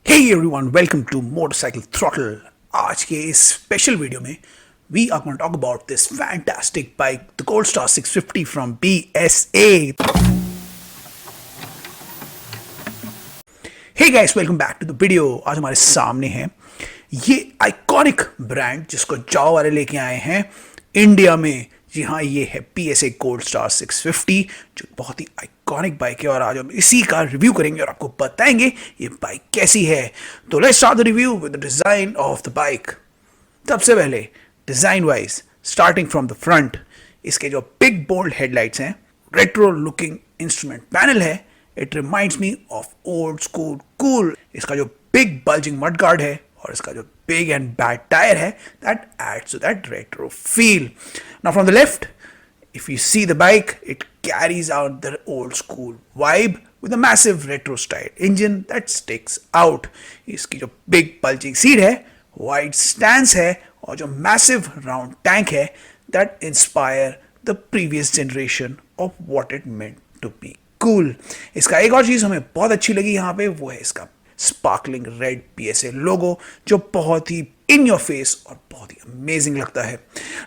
Hey everyone, welcome to Motorcycle Throttle. आज के इस स्पेशल वीडियो में we are going to talk about this fantastic bike, the Gold Star 650 from BSA. Hey guys, welcome back to the video. आज हमारे सामने है ये iconic brand जिसको जाओ वाले लेके आए हैं इंडिया में। जी हाँ, ये है PSA गोल्ड स्टार 650 जो बहुत ही आइकॉनिक बाइक है और आज हम इसी का रिव्यू करेंगे और आपको बताएंगे ये बाइक कैसी है। तो let's start the review with the design of the bike. सबसे पहले design wise starting from the front, इसके जो बिग बोल्ड हेडलाइट्स हैं, रेट्रो लुकिंग इंस्ट्रूमेंट पैनल है, it reminds me of old school cool. इसका जो बिग बल्जिंग मड गार्ड है और इसका जो big and bad tire है, that adds to that retro feel. Now from the left, if you see the bike, it carries out the old school vibe with a massive retro style engine that sticks out. इसकी जो big bulging seat है, wide stance है और जो massive round tank है, that inspire the previous generation of what it meant to be cool. इसका एक और चीज हमें बहुत अच्छी लगी यहाँ पे, वो है इसका स्पार्कलिंग रेड PSA लोगो जो बहुत ही इन योर फेस और बहुत ही अमेजिंग लगता है।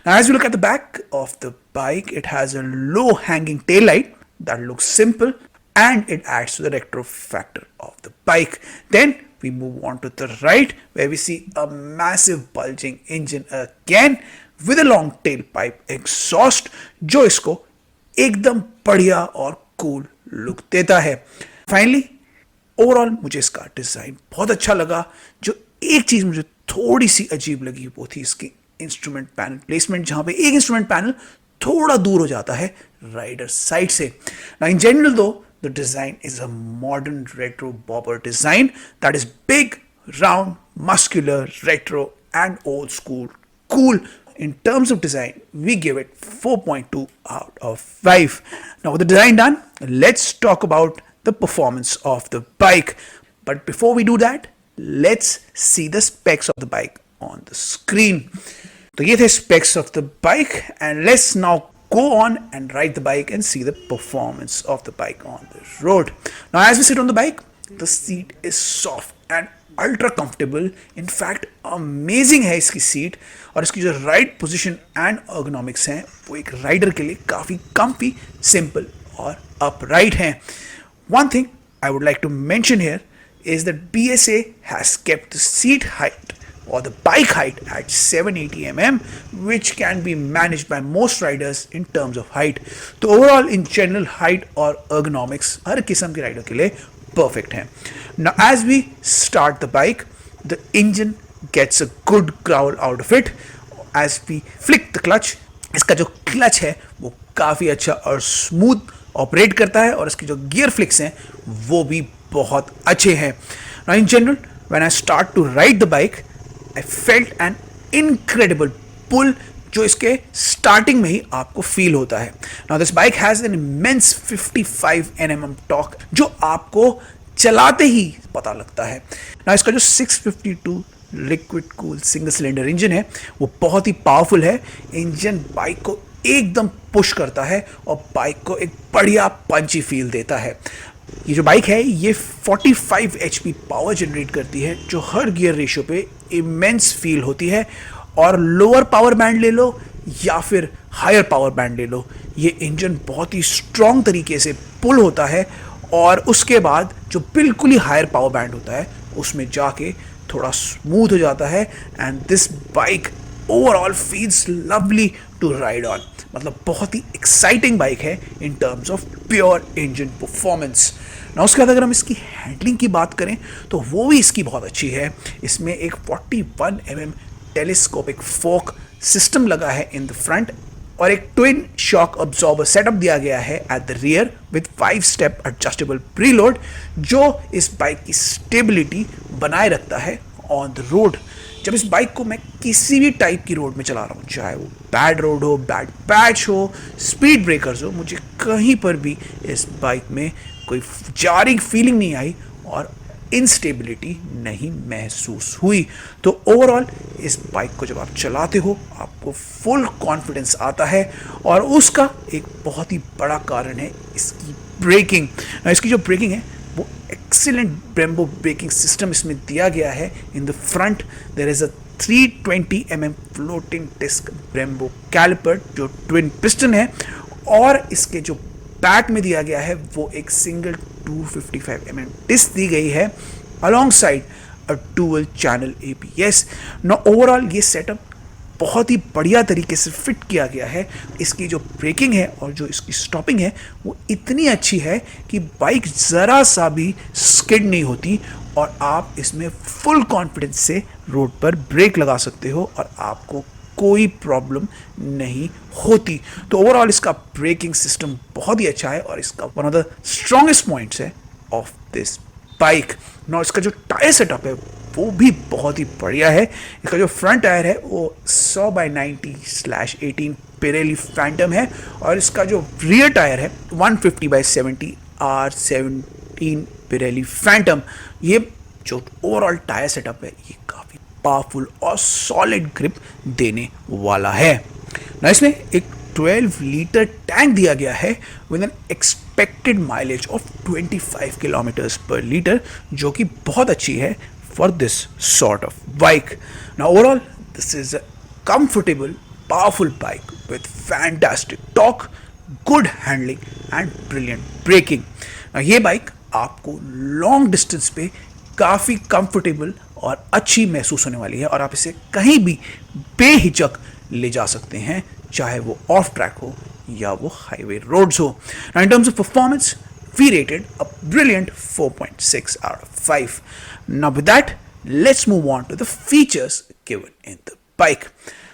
Now as you look at the back of the bike, it has a low hanging tail light that looks simple and it adds to the retro factor of the bike. Then we move on to the right where we see a massive bulging engine again with a long tailpipe exhaust जो इसको एकदम बढ़िया और cool look देता है। Finally overall मुझे इसका design बहुत अच्छा लगा। जो एक चीज़ मुझे थोड़ी सी अजीब लगी वो थी इसकी इंस्ट्रूमेंट पैनल प्लेसमेंट, जहाँ पे एक इंस्ट्रूमेंट पैनल थोड़ा दूर हो जाता है राइडर साइड से। नाउ इन जनरल दो the design is a modern retro bobber design that is big, round, muscular, retro and old school cool. In terms of design, we give it 4.2 out of 5. Now with the design done, let's talk about the performance of the bike. But before we do that, let's see the specs of the bike on the screen. So ये थे specs of the bike and let's now go on and ride the bike and see the performance of the bike on the road. Now as we sit on the bike, the seat is soft and ultra comfortable, in fact amazing है इसकी seat और इसकी जो ride position and ergonomics हैं वो एक rider के लिए काफ़ी कम्फी, सिंपल और अपराइट हैं. One thing I would like to mention here is that BSA has kept the seat height or the bike height at 780 mm, which can be managed by most riders in terms of height. तो overall in general height और ergonomics हर किस्म के rider के लिए perfect है. Now as we start the bike, the engine gets a good growl out of it. As we flick the clutch, इसका जो clutch है वो काफ़ी अच्छा और स्मूथ ऑपरेट करता है और इसके जो गियर फ्लिक्स हैं वो भी बहुत अच्छे हैं. Now in general, when I start to ride the bike, I felt an incredible pull जो इसके स्टार्टिंग में ही आपको फील होता है. Now this bike has an immense 55 Nm torque जो आपको चलाते ही पता लगता है. Now इसका जो 652 liquid cool single cylinder engine है वो बहुत ही पावरफुल है. इंजन बाइक को एकदम पुश करता है और बाइक को एक बढ़िया पंची फील देता है. ये जो बाइक है ये 45 HP पावर जनरेट करती है जो हर गियर रेशियो पे इमेंस फील होती है. और लोअर पावर बैंड ले लो या फिर हायर पावर बैंड ले लो, ये इंजन बहुत ही स्ट्रॉन्ग तरीके से पुल होता है और उसके बाद जो बिल्कुल ही हायर पावर बैंड होता है उसमें जाके थोड़ा स्मूथ हो जाता है. And this bike overall feels lovely to ride on. मतलब बहुत ही एक्साइटिंग बाइक है in terms of pure engine performance. ना उसके बाद अगर हम इसकी हैंडलिंग की बात करें तो वो भी इसकी बहुत अच्छी है. इसमें एक 41 mm टेलीस्कोपिक फोक सिस्टम लगा है इन द फ्रंट और एक ट्विन शॉक अब्जॉर्बर सेटअप दिया गया है at the rear with 5 step adjustable preload जो इस बाइक की स्टेबिलिटी बनाए रखता है ऑन द रोड. जब इस बाइक को मैं किसी भी टाइप की रोड में चला रहा हूँ, चाहे वो बैड रोड हो, बैड पैच हो, स्पीड ब्रेकर्स हो, मुझे कहीं पर भी इस बाइक में कोई जारिंग फीलिंग नहीं आई और इंस्टेबिलिटी नहीं महसूस हुई. तो ओवरऑल इस बाइक को जब आप चलाते हो आपको फुल कॉन्फिडेंस आता है और उसका एक बहुत ही बड़ा कारण है इसकी ब्रेकिंग. इसकी जो ब्रेकिंग है वो एक्सीलेंट ब्रेम्बो ब्रेकिंग सिस्टम इसमें दिया गया है। In the front there is a 320 mm floating disc Brembo caliper जो ट्विन पिस्टन है, और इसके जो बैक में दिया गया है वो एक सिंगल 255 mm डिस्क दी गई है alongside a dual channel ABS। ना ओवरऑल ये सेटअप बहुत ही बढ़िया तरीके से फिट किया गया है। इसकी जो ब्रेकिंग है और जो इसकी स्टॉपिंग है वो इतनी अच्छी है कि बाइक ज़रा सा भी स्किड नहीं होती, और आप इसमें फुल कॉन्फिडेंस से रोड पर ब्रेक लगा सकते हो और आपको कोई प्रॉब्लम नहीं होती। तो ओवरऑल इसका ब्रेकिंग सिस्टम बहुत ही अच्छा है और इसका one of the strongest points है ऑफ दिस बाइक। ना इसका जो टायर सेटअप है वो भी बहुत ही बढ़िया है। इसका जो फ्रंट टायर है वो 100/90/18 पिरेली फैंटम है, और इसका जो रियर टायर है 150/70 R17 पिरेली फैंटम। ये जो ओवरऑल टायर सेटअप है ये काफ़ी पावरफुल और सॉलिड ग्रिप देने वाला है ना। इसमें एक 12 लीटर टैंक दिया गया है with N expected mileage of 25 kilometres पर लीटर, जो कि बहुत अच्छी है for this sort of bike. Now overall, this is a comfortable, powerful bike with fantastic torque, good handling and brilliant braking. Now ये बाइक आपको लॉन्ग डिस्टेंस पे काफ़ी कंफर्टेबल और अच्छी महसूस होने वाली है, और आप इसे कहीं भी बेहिचक ले जा सकते हैं, चाहे वो ऑफ ट्रैक हो या वो हाईवे रोड्स हो। Now in terms of performance, we rated a brilliant 4.6 out of 5. Now with that, let's move on to the features given in the bike.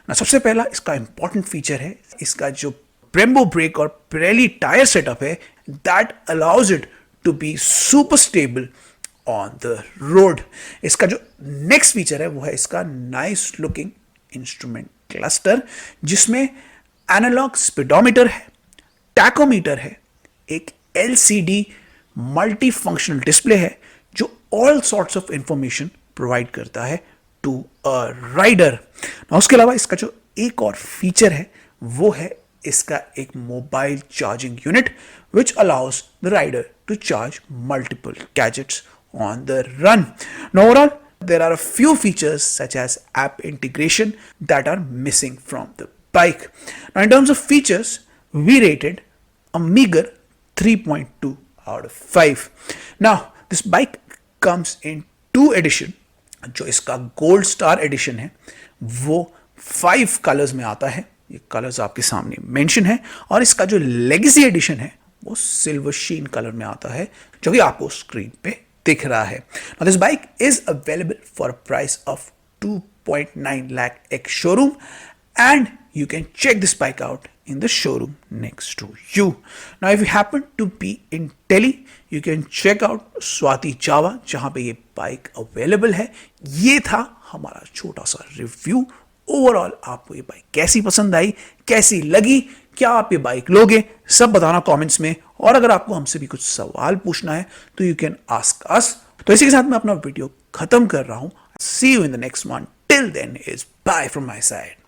Now सबसे पहला इसका important feature है इसका जो Brembo brake और Pirelli tire setup है, that allows it to be super stable on the road. इसका जो next feature है वो है इसका nice looking instrument cluster, जिसमें analog speedometer है, tachometer है, एक LCD मल्टी फंक्शनल डिस्प्ले है जो all sorts of information provide करता है टू अ राइडर। उसके अलावा इसका जो एक और फीचर है वो है इसका एक mobile charging unit which allows the rider to charge multiple gadgets on the run. Overall there are a few features such as app integration that are missing from the bike. Now in terms of features, we rated a meager 3.2 out of 5. Now this bike comes in 2 edition. जो इसका gold star addition है वो 5 colours में आता है, ये colours आपके सामने मेंशन है, और इसका जो लेगेसी एडिशन है वो सिल्वर शीन कलर में आता है जो कि आपको स्क्रीन पे दिख रहा है। Now this bike is available for a price of 2.9 lakh ex showroom, and you can check this bike out in the showroom next to you. Now if you happen to be in Delhi, you can check out Swati Java जहाँ पे ये bike available है। ये था हमारा छोटा सा review. Overall आपको ये बाइक कैसी पसंद आई, कैसी लगी, क्या आप ये बाइक लोगे, सब बताना कमेंट्स में, और अगर आपको हमसे भी कुछ सवाल पूछना है तो यू कैन आस्क अस। तो इसी के साथ मैं अपना वीडियो खत्म कर रहा हूँ। See you in the next one. Till then is bye from my side.